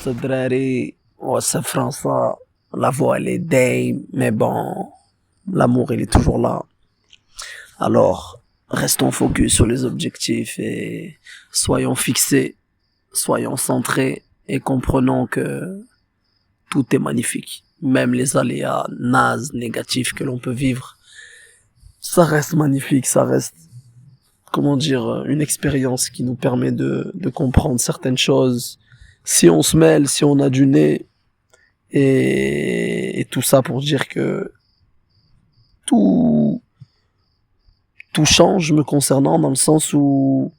Drari, c'est François, la voix elle est dame, mais bon, l'amour il est toujours là. Alors, restons focus sur les objectifs et soyons fixés, soyons centrés et comprenons que tout est magnifique. Même les aléas nazes, négatifs que l'on peut vivre, ça reste magnifique, ça reste, comment dire, une expérience qui nous permet de comprendre certaines choses. Si on se mêle, si on a du nez, et tout ça pour dire que tout, tout change me concernant dans le sens où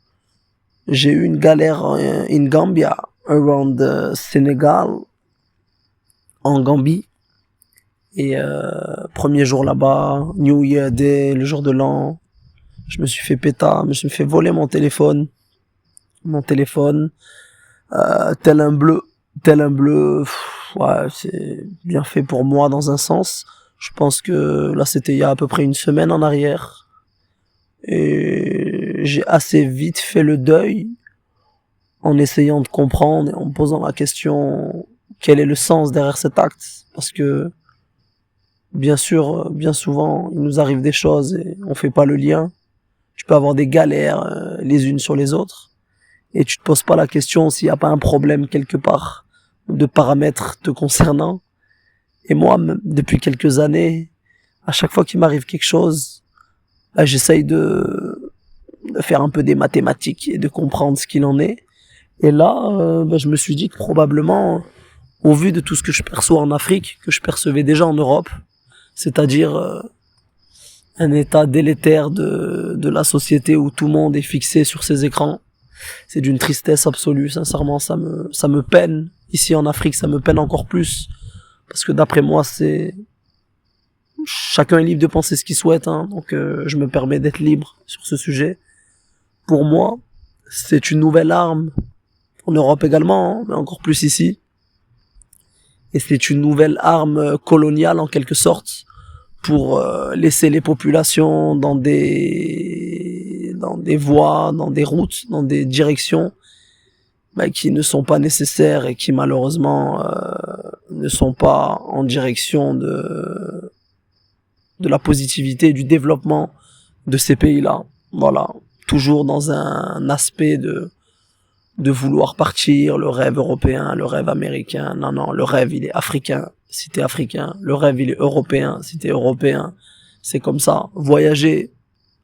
j'ai eu une galère in Gambia, around Sénégal, en Gambie. Et premier jour là-bas, New Year Day, le jour de l'an, je me suis fait péter, je me suis fait voler mon téléphone, tel un bleu, ouais, c'est bien fait pour moi dans un sens. Je pense que là c'était il y a à peu près une semaine en arrière, et j'ai assez vite fait le deuil en essayant de comprendre et en me posant la question quel est le sens derrière cet acte, parce que bien sûr, bien souvent il nous arrive des choses et on fait pas le lien. Tu peux avoir des galères les unes sur les autres et tu te poses pas la question s'il y a pas un problème quelque part de paramètres te concernant. Et moi, depuis quelques années, à chaque fois qu'il m'arrive quelque chose, là, j'essaye de faire un peu des mathématiques et de comprendre ce qu'il en est. Et là, je me suis dit que probablement, au vu de tout ce que je perçois en Afrique, que je percevais déjà en Europe, c'est-à-dire un état délétère de la société où tout le monde est fixé sur ses écrans, c'est d'une tristesse absolue. Sincèrement, ça me peine. Ici en Afrique, ça me peine encore plus. Parce que d'après moi, chacun est libre de penser ce qu'il souhaite, hein, donc je me permets d'être libre sur ce sujet. Pour moi, c'est une nouvelle arme, en Europe également, hein, mais encore plus ici. Et c'est une nouvelle arme coloniale en quelque sorte, pour laisser les populations dans des voies, dans des routes, dans des directions qui ne sont pas nécessaires et qui malheureusement ne sont pas en direction de la positivité et du développement de ces pays-là. Voilà, toujours dans un aspect de vouloir partir, le rêve européen, le rêve américain. Non, le rêve il est africain, si t'es africain. Le rêve il est européen, si t'es européen. C'est comme ça, voyager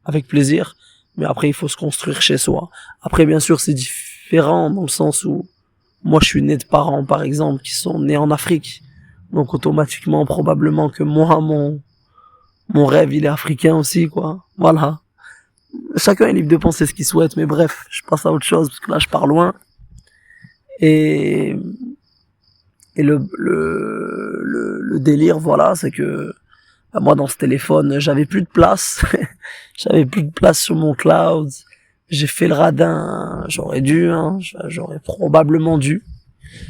avec plaisir, mais après il faut se construire chez soi. Après bien sûr c'est différent dans le sens où moi je suis né de parents par exemple qui sont nés en Afrique, donc automatiquement probablement que moi mon rêve il est africain aussi, quoi. Voilà, chacun est libre de penser ce qu'il souhaite, mais bref, je passe à autre chose parce que là je pars loin. Et le délire, voilà, c'est que moi dans ce téléphone j'avais plus de place j'avais plus de place sur mon cloud. J'ai fait le radin, j'aurais dû, hein, j'aurais probablement dû,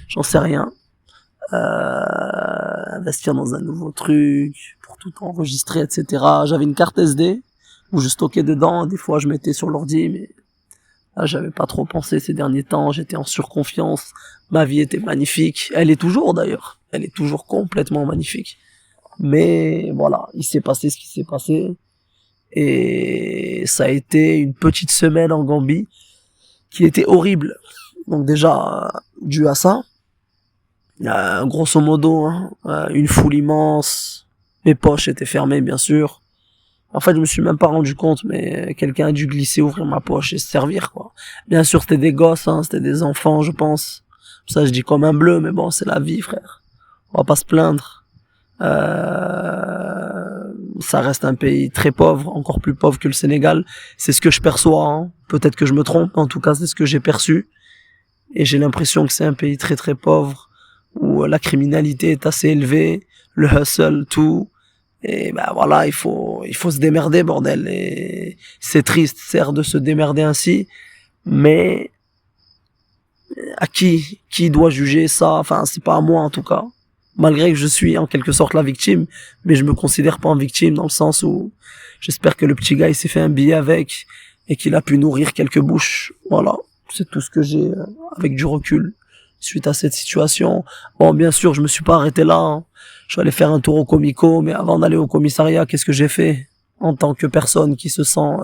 j'en sais rien, investir dans un nouveau truc pour tout enregistrer, etc. J'avais une carte SD où je stockais dedans, des fois je mettais sur l'ordi, mais là j'avais pas trop pensé ces derniers temps, j'étais en surconfiance, ma vie était magnifique, elle est toujours d'ailleurs, elle est toujours complètement magnifique, mais voilà, il s'est passé ce qui s'est passé, et ça a été une petite semaine en Gambie qui était horrible. Donc déjà, dû à ça, grosso modo, hein, une foule immense, mes poches étaient fermées bien sûr. En fait, je me suis même pas rendu compte, mais quelqu'un a dû glisser, ouvrir ma poche et se servir, quoi. Bien sûr, c'était des gosses, hein, c'était des enfants, je pense. Ça, je dis comme un bleu, mais bon, c'est la vie, frère. On va pas se plaindre. Ça reste un pays très pauvre, encore plus pauvre que le Sénégal. C'est ce que je perçois, hein. Peut-être que je me trompe, en tout cas, c'est ce que j'ai perçu. Et j'ai l'impression que c'est un pays très très pauvre, où la criminalité est assez élevée, le hustle, tout. Et voilà, il faut se démerder, bordel. Et c'est triste, certes, de se démerder ainsi, mais à qui doit juger ça? Enfin, c'est pas à moi en tout cas. Malgré que je suis en quelque sorte la victime, mais je me considère pas en victime dans le sens où j'espère que le petit gars il s'est fait un billet avec et qu'il a pu nourrir quelques bouches. Voilà, c'est tout ce que j'ai avec du recul suite à cette situation. Bon, bien sûr, je me suis pas arrêté là, hein. Je suis allé faire un tour au Comico, mais avant d'aller au commissariat, qu'est-ce que j'ai fait? En tant que personne qui se sent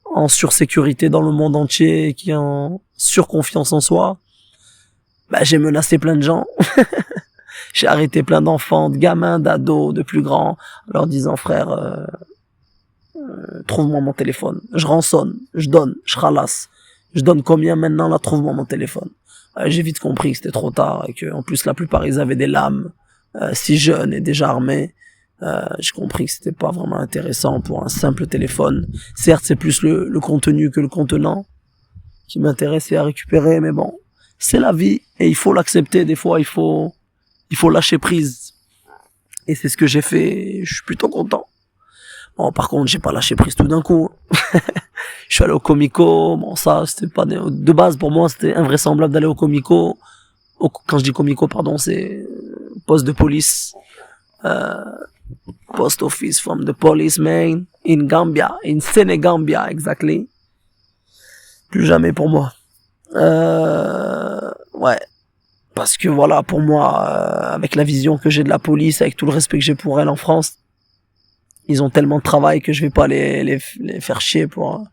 en sursécurité dans le monde entier, qui est en surconfiance en soi, bah, j'ai menacé plein de gens. J'ai arrêté plein d'enfants, de gamins, d'ados, de plus grands, en leur disant, frère, trouve-moi mon téléphone. Je rançonne, je donne, je ralasse. Je donne combien maintenant, là, trouve-moi mon téléphone. J'ai vite compris que c'était trop tard et que, en plus, la plupart, ils avaient des lames, si jeunes et déjà armés. J'ai compris que c'était pas vraiment intéressant pour un simple téléphone. Certes, c'est plus le contenu que le contenant qui m'intéressait à récupérer, mais bon, c'est la vie et il faut l'accepter. Des fois, il faut lâcher prise. Et c'est ce que j'ai fait. Je suis plutôt content. Bon, par contre, j'ai pas lâché prise tout d'un coup. Je suis allé au Comico. Bon, ça, c'était pas de base pour moi, c'était invraisemblable d'aller au Comico. Quand je dis Comico, pardon, c'est poste de police. Post office from the policeman in Gambia, in Senegambia, exactly. Plus jamais pour moi. Ouais. Parce que voilà, pour moi, avec la vision que j'ai de la police, avec tout le respect que j'ai pour elle en France, ils ont tellement de travail que je vais pas les faire chier pour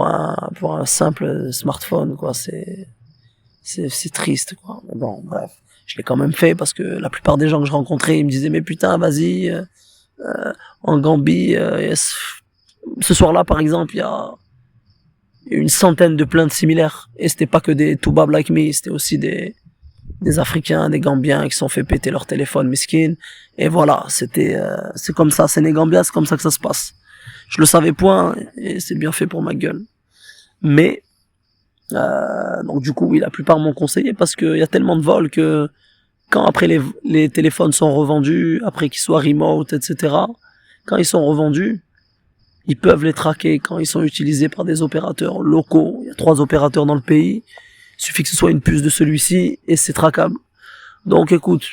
un simple smartphone, quoi. C'est triste, quoi. Mais bon, bref. Je l'ai quand même fait parce que la plupart des gens que je rencontrais, ils me disaient, mais putain, vas-y, en Gambie, ce soir-là, par exemple, il y a une centaine de plaintes similaires. Et c'était pas que des toubabs like me, c'était aussi des Africains, des Gambiens qui se sont fait péter leur téléphone, miskin. Et voilà, c'est comme ça, Sénégambia, c'est comme ça que ça se passe. Je le savais point, et c'est bien fait pour ma gueule. Mais, donc du coup, oui, la plupart m'ont conseillé parce qu'il y a tellement de vols que quand après les téléphones sont revendus, après qu'ils soient remote, etc., quand ils sont revendus, ils peuvent les traquer quand ils sont utilisés par des opérateurs locaux. Il y a 3 opérateurs dans le pays. Il suffit que ce soit une puce de celui-ci et c'est traquable. Donc écoute,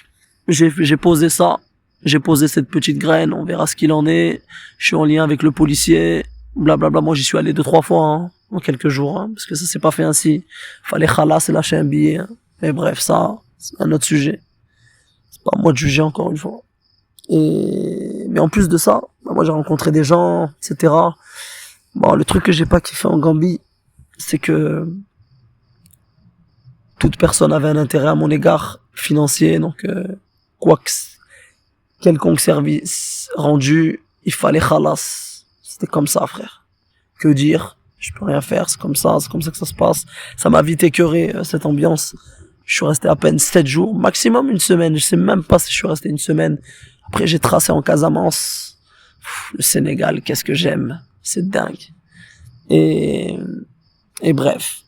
j'ai posé ça. J'ai posé cette petite graine. On verra ce qu'il en est. Je suis en lien avec le policier. Blablabla. Moi, j'y suis allé 2-3 fois, hein, en quelques jours, hein, parce que ça s'est pas fait ainsi. Fallait khalas et lâcher un billet. Hein. Mais bref, ça, c'est un autre sujet. C'est pas à moi de juger encore une fois. Mais en plus de ça, moi j'ai rencontré des gens, etc. Bon, le truc que j'ai pas kiffé en Gambie, c'est que toute personne avait un intérêt à mon égard financier, donc quelconque service rendu, il fallait khalas. C'était comme ça, frère. Que dire? Je peux rien faire, c'est comme ça que ça se passe. Ça m'a vite écœuré, cette ambiance. Je suis resté à peine 7 jours, maximum une semaine. Je sais même pas si je suis resté une semaine. Après, j'ai tracé en Casamance. Le Sénégal, qu'est-ce que j'aime. C'est dingue. Et bref.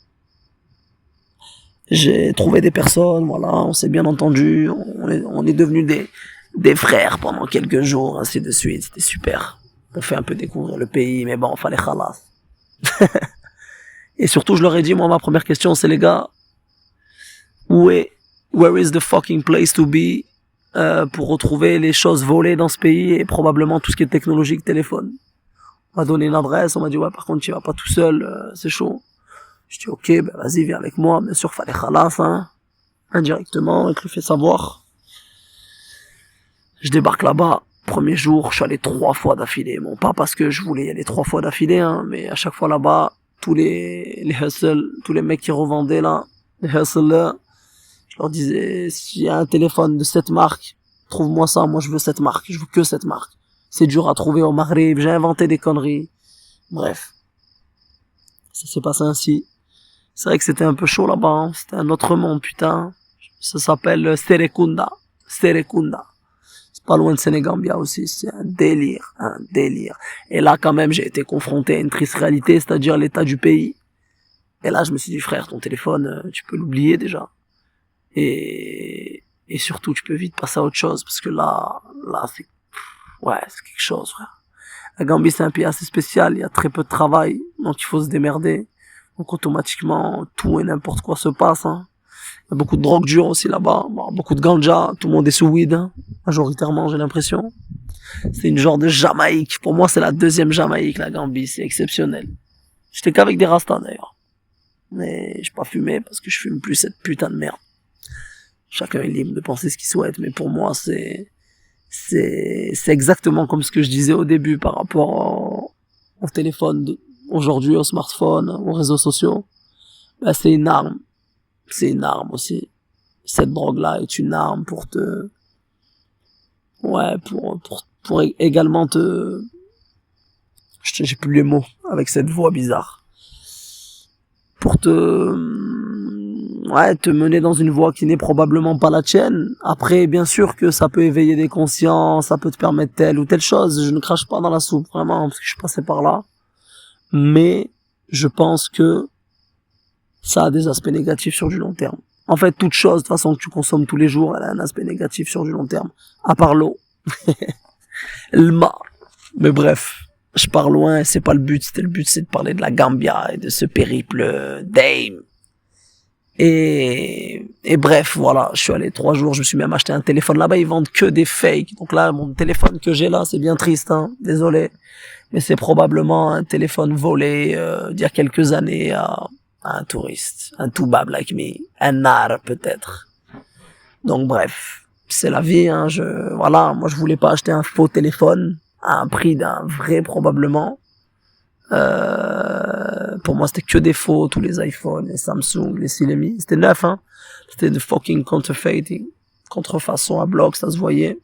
J'ai trouvé des personnes, voilà, on s'est bien entendu. On est devenus des frères pendant quelques jours, ainsi de suite. C'était super. On fait un peu découvrir le pays, mais bon, fallait khalas. Et surtout, je leur ai dit, moi, ma première question, c'est les gars, where is the fucking place to be pour retrouver les choses volées dans ce pays et probablement tout ce qui est technologique, téléphone. On m'a donné une adresse, on m'a dit ouais, par contre tu vas pas tout seul, c'est chaud. Je dis ok, ben vas-y, viens avec moi. Bien sûr, fallait khalas, hein, indirectement, et je lui fais savoir. Je débarque là-bas, premier jour, je suis allé 3 fois d'affilée. Bon, pas parce que je voulais y aller 3 fois d'affilée, hein, mais à chaque fois là-bas, tous les hustles, tous les mecs qui revendaient là, les hustlers, je leur disais, s'il y a un téléphone de cette marque, trouve-moi ça, moi je veux cette marque, je veux que cette marque. C'est dur à trouver au Maghreb, j'ai inventé des conneries. Bref. Ça s'est passé ainsi. C'est vrai que c'était un peu chaud là-bas, hein. C'était un autre monde, putain. Ça s'appelle Serekunda. Serekunda. C'est pas loin de Sénégambia aussi, c'est un délire, un délire. Et là quand même j'ai été confronté à une triste réalité, c'est-à-dire l'état du pays. Et là je me suis dit frère, ton téléphone, tu peux l'oublier déjà. Et surtout tu peux vite passer à autre chose parce que là c'est quelque chose, frère. La Gambie c'est un pays assez spécial, il y a très peu de travail, donc il faut se démerder. Donc automatiquement tout et n'importe quoi se passe, hein. Il y a beaucoup de drogue dure aussi là-bas, bon, beaucoup de ganja, tout le monde est sous weed, hein, majoritairement j'ai l'impression. C'est une genre de Jamaïque, pour moi c'est la deuxième Jamaïque la Gambie, c'est exceptionnel. J'étais qu'avec des rastas d'ailleurs. Mais j'ai pas fumé parce que je fume plus cette putain de merde. chacun est libre de penser ce qu'il souhaite, mais pour moi, c'est exactement comme ce que je disais au début par rapport au téléphone aujourd'hui, au smartphone, aux réseaux sociaux. Ben, c'est une arme. C'est une arme aussi. Cette drogue-là est une arme pour également j'ai plus les mots avec cette voix bizarre. Pour te mener dans une voie qui n'est probablement pas la tienne. Après, bien sûr que ça peut éveiller des consciences, ça peut te permettre telle ou telle chose. Je ne crache pas dans la soupe, vraiment, parce que je suis passé par là. Mais, je pense que ça a des aspects négatifs sur du long terme. En fait, toute chose, de toute façon, que tu consommes tous les jours, elle a un aspect négatif sur du long terme. À part l'eau. Mais bref. Je pars loin, c'est pas le but. Le but, c'est de parler de la Gambia et de ce périple Dame. Et bref, voilà, je suis allé 3 jours, je me suis même acheté un téléphone là-bas, ils vendent que des fakes. Donc là, mon téléphone que j'ai là, c'est bien triste, hein, désolé. Mais c'est probablement un téléphone volé d'il y a quelques années à un touriste, un toubab like me, un art peut-être. Donc bref, c'est la vie, hein, voilà, moi je voulais pas acheter un faux téléphone à un prix d'un vrai probablement. Pour moi c'était que des faux, tous les iPhones, les Samsung, les Xiaomi, c'était neuf, hein. C'était de fucking counterfeiting, contrefaçon à bloc, ça se voyait.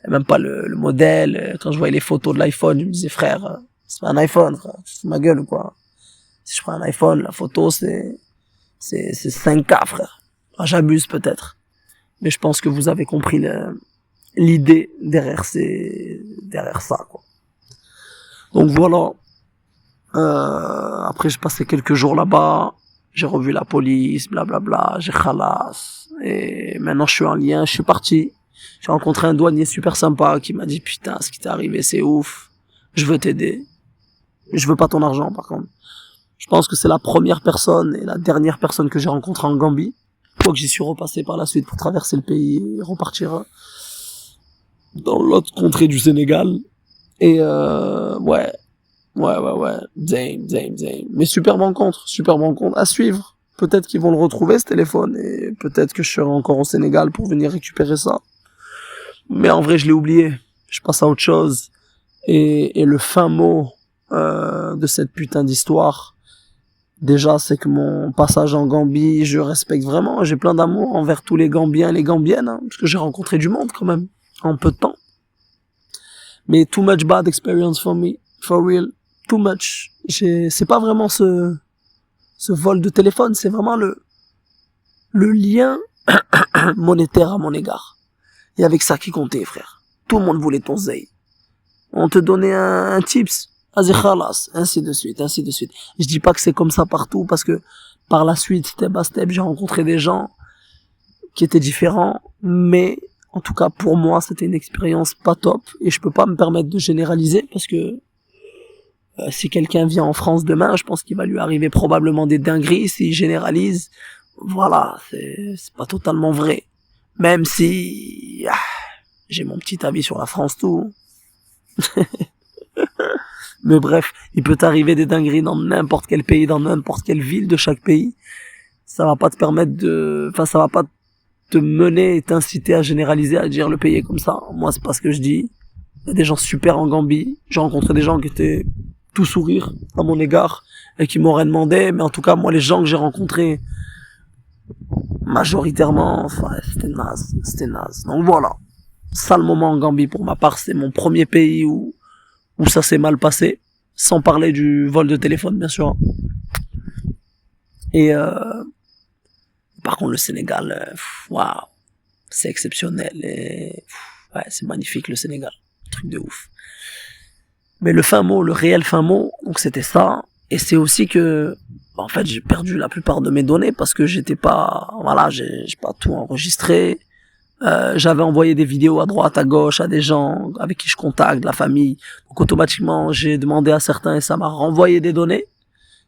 Et même pas le modèle. Quand je voyais les photos de l'iPhone, je me disais frère, c'est pas un iPhone, frère, c'est ma gueule ou quoi. Si je prends un iPhone, la photo c'est 5K, frère. Ah, j'abuse peut-être, mais je pense que vous avez compris l'idée derrière ça, quoi. Donc voilà. Après j'ai passé quelques jours là-bas, j'ai revu la police, blablabla, j'ai khalas, et maintenant je suis en lien, je suis parti. J'ai rencontré un douanier super sympa qui m'a dit putain, ce qui t'est arrivé c'est ouf, je veux t'aider, je veux pas ton argent par contre. Je pense que c'est la première personne et la dernière personne que j'ai rencontrée en Gambie, quoique j'y suis repassé par la suite pour traverser le pays et repartir dans l'autre contrée du Sénégal. Et ouais, Zame. Mais super rencontre à suivre. Peut-être qu'ils vont le retrouver ce téléphone et peut-être que je serai encore au Sénégal pour venir récupérer ça. Mais en vrai, je l'ai oublié. Je passe à autre chose. Et le fin mot de cette putain d'histoire, déjà, c'est que mon passage en Gambie, je respecte vraiment. J'ai plein d'amour envers tous les Gambiens et les Gambiennes, hein, parce que j'ai rencontré du monde quand même en peu de temps. Mais too much bad experience for me, for real. Too much. C'est pas vraiment ce vol de téléphone, c'est vraiment le lien monétaire à mon égard. Et avec ça qui comptait, frère. Tout le monde voulait ton zay. On te donnait un tips. Vas-y, khalas. Ainsi de suite. Je dis pas que c'est comme ça partout, parce que par la suite, step by step, j'ai rencontré des gens qui étaient différents, mais en tout cas, pour moi, c'était une expérience pas top, et je peux pas me permettre de généraliser, parce que si quelqu'un vient en France demain, je pense qu'il va lui arriver probablement des dingueries s'il généralise. Voilà, c'est pas totalement vrai. Même si j'ai mon petit avis sur la France, tout. Mais bref, il peut t'arriver des dingueries dans n'importe quel pays, dans n'importe quelle ville de chaque pays. Ça va pas te permettre ça va pas te mener et t'inciter à généraliser, à dire le pays est comme ça. Moi, c'est pas ce que je dis. Il y a des gens super en Gambie. J'ai rencontré des gens qui étaient tout sourire à mon égard et qui m'auraient demandé, mais en tout cas, moi, les gens que j'ai rencontrés, majoritairement, enfin, c'était naze. Donc voilà. Ça, le moment en Gambie, pour ma part, c'est mon premier pays où ça s'est mal passé. Sans parler du vol de téléphone, bien sûr. Et, par contre, le Sénégal, waouh, c'est exceptionnel et, ouais, c'est magnifique, le Sénégal. Truc de ouf. Mais le fin mot, le réel fin mot, donc c'était ça. Et c'est aussi que, en fait, j'ai perdu la plupart de mes données parce que j'ai pas tout enregistré. J'avais envoyé des vidéos à droite, à gauche, à des gens avec qui je contacte, la famille. Donc automatiquement, j'ai demandé à certains et ça m'a renvoyé des données.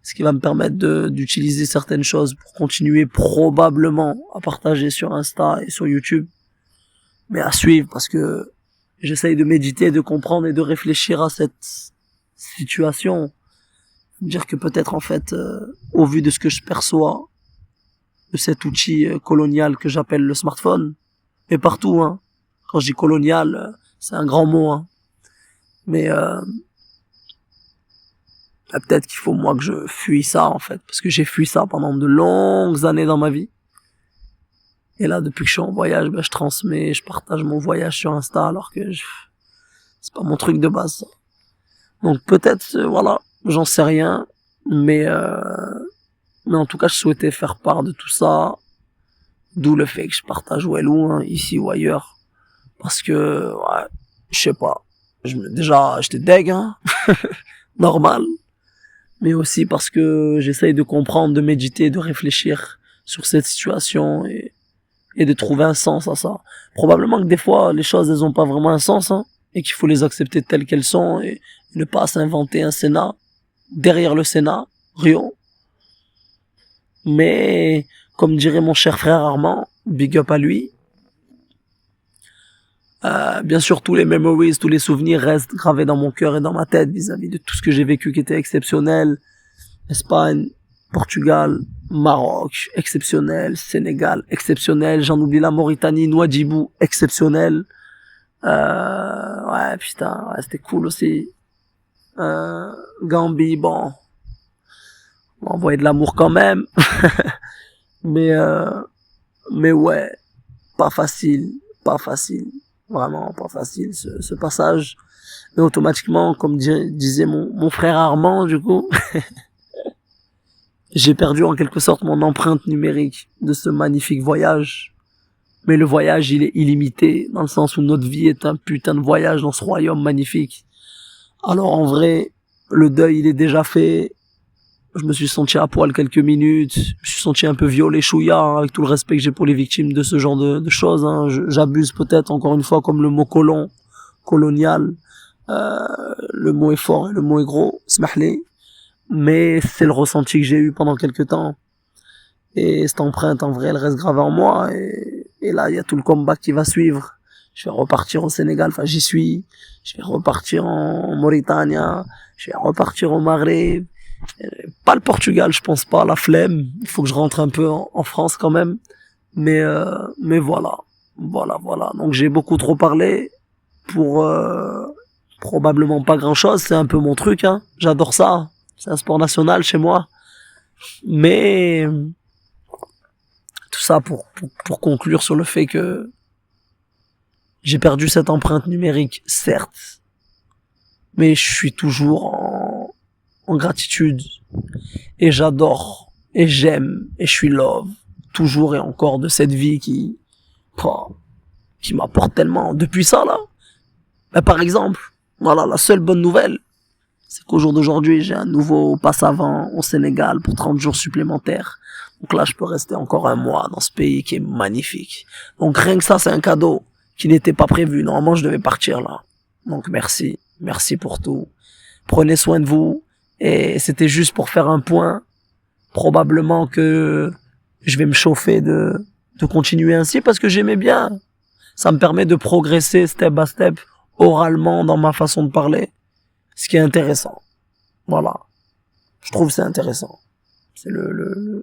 Ce qui va me permettre d'utiliser certaines choses pour continuer probablement à partager sur Insta et sur YouTube. Mais à suivre parce que j'essaye de méditer, de comprendre et de réfléchir à cette situation. Dire que peut-être en fait, au vu de ce que je perçois, de cet outil colonial que j'appelle le smartphone. Et partout, hein. Quand je dis colonial, c'est un grand mot, hein. Mais peut-être qu'il faut moi que je fuis ça en fait, parce que j'ai fui ça pendant de longues années dans ma vie. Et là, depuis que je suis en voyage, je transmets, je partage mon voyage sur Insta, alors que c'est pas mon truc de base, ça. Donc peut-être, voilà, j'en sais rien, mais en tout cas, je souhaitais faire part de tout ça, d'où le fait que je partage Walou, hein, ici ou ailleurs, parce que, ouais, je sais pas, déjà, j'étais deg, hein, normal, mais aussi parce que j'essaye de comprendre, de méditer, de réfléchir sur cette situation et de trouver un sens à ça. Probablement que des fois, les choses, elles ont pas vraiment un sens, hein, et qu'il faut les accepter telles qu'elles sont et ne pas s'inventer un Sénat derrière le Sénat, Rio. Mais, comme dirait mon cher frère Armand, big up à lui, bien sûr, tous les memories, tous les souvenirs restent gravés dans mon cœur et dans ma tête vis-à-vis de tout ce que j'ai vécu qui était exceptionnel. Espagne, Portugal, Maroc, exceptionnel. Sénégal, exceptionnel. J'en oublie la Mauritanie, Nouadhibou, exceptionnel. Ouais, putain, ouais, c'était cool aussi. Gambie, bon, on va envoyer de l'amour quand même. mais ouais, pas facile, vraiment pas facile ce passage. Mais automatiquement, comme disait mon frère Armand, du coup, j'ai perdu en quelque sorte mon empreinte numérique de ce magnifique voyage. Mais le voyage, il est illimité, dans le sens où notre vie est un putain de voyage dans ce royaume magnifique. Alors en vrai, le deuil, il est déjà fait. Je me suis senti à poil quelques minutes. Je me suis senti un peu violé, chouïa, hein, avec tout le respect que j'ai pour les victimes de ce genre de choses. Hein. J'abuse peut-être, encore une fois, comme le mot colonial. Le mot est fort et le mot est gros, smahli. Mais c'est le ressenti que j'ai eu pendant quelques temps. Et cette empreinte, en vrai, elle reste gravée en moi. Et là, il y a tout le combat qui va suivre. Je vais repartir au Sénégal, enfin j'y suis. Je vais repartir en Mauritanie. Je vais repartir au Maghreb. Pas le Portugal, je pense pas, la flemme. Il faut que je rentre un peu en France quand même. Mais voilà. Donc j'ai beaucoup trop parlé pour probablement pas grand chose. C'est un peu mon truc, hein. J'adore ça. C'est un sport national chez moi. Mais tout ça pour conclure sur le fait que j'ai perdu cette empreinte numérique, certes, mais je suis toujours en gratitude, et j'adore, et j'aime, et je suis love, toujours et encore de cette vie qui m'apporte tellement. Depuis ça, là, ben, par exemple, voilà, la seule bonne nouvelle, c'est qu'au jour d'aujourd'hui, j'ai un nouveau passe avant au Sénégal pour 30 jours supplémentaires. Donc là, je peux rester encore un mois dans ce pays qui est magnifique. Donc rien que ça, c'est un cadeau qui n'était pas prévu. Normalement, je devais partir là. Donc merci pour tout. Prenez soin de vous. Et c'était juste pour faire un point. Probablement que je vais me chauffer de continuer ainsi parce que j'aimais bien. Ça me permet de progresser step by step, oralement dans ma façon de parler. Ce qui est intéressant. Voilà. Je trouve que c'est intéressant. C'est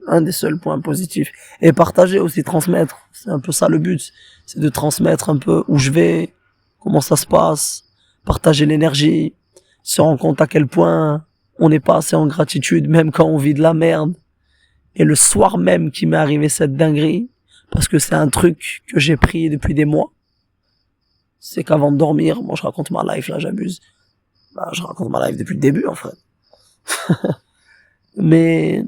un des seuls points positifs. Et partager aussi, transmettre. C'est un peu ça le but. C'est de transmettre un peu où je vais, comment ça se passe, partager l'énergie, se rendre compte à quel point on n'est pas assez en gratitude, même quand on vit de la merde. Et le soir même qui m'est arrivé cette dinguerie, parce que c'est un truc que j'ai pris depuis des mois, c'est qu'avant de dormir, moi je raconte ma life, là j'abuse. Je raconte ma life depuis le début en fait. Mais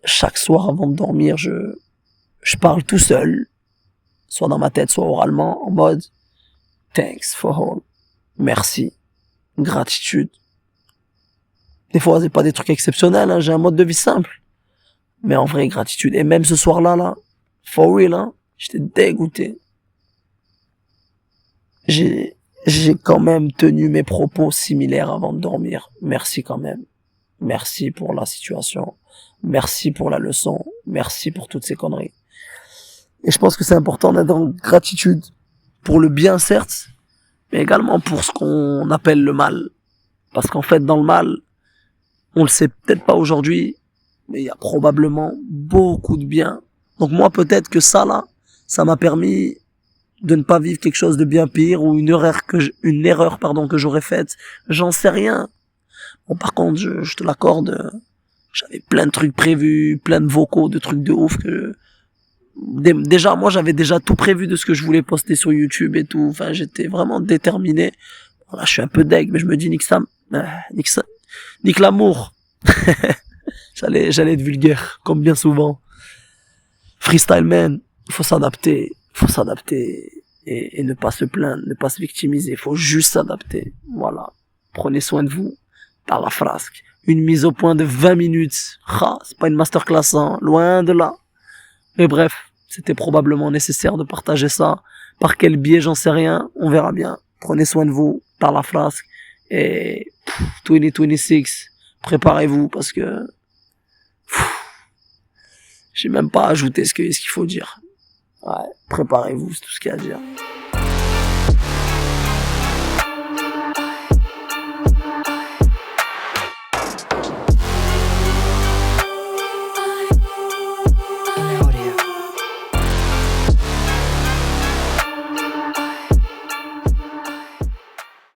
chaque soir avant de dormir, je parle tout seul, soit dans ma tête, soit oralement, en mode thanks for all, merci, gratitude. Des fois, c'est pas des trucs exceptionnels, hein, j'ai un mode de vie simple, mais en vrai, gratitude. Et même ce soir-là, for real, hein, j'étais dégoûté. J'ai quand même tenu mes propos similaires avant de dormir. Merci quand même. Merci pour la situation. Merci pour la leçon. Merci pour toutes ces conneries. Et je pense que c'est important d'être en gratitude pour le bien, certes, mais également pour ce qu'on appelle le mal. Parce qu'en fait, dans le mal, on le sait peut-être pas aujourd'hui, mais il y a probablement beaucoup de bien Donc moi, peut-être que ça, là, ça m'a permis de ne pas vivre quelque chose de bien pire ou une erreur, que j'aurais faite. J'en sais rien. Bon, par contre, je te l'accorde, j'avais plein de trucs prévus, plein de vocaux, de trucs de ouf que, déjà, moi, j'avais déjà tout prévu de ce que je voulais poster sur YouTube et tout. Enfin, j'étais vraiment déterminé. Voilà, je suis un peu deg, mais je me dis, nique l'amour. J'allais être vulgaire, comme bien souvent. Freestyle man, faut s'adapter et ne pas se plaindre, ne pas se victimiser, faut juste s'adapter. Voilà. Prenez soin de vous. Par la frasque. Une mise au point de 20 minutes. C'est pas une masterclass, hein, loin de là. Mais bref, c'était probablement nécessaire de partager ça. Par quel biais, j'en sais rien, on verra bien. Prenez soin de vous, par la frasque. Et 2026, préparez-vous parce que j'ai même pas ajouté ce qu'il faut dire. Ouais, préparez-vous, c'est tout ce qu'il y a à dire.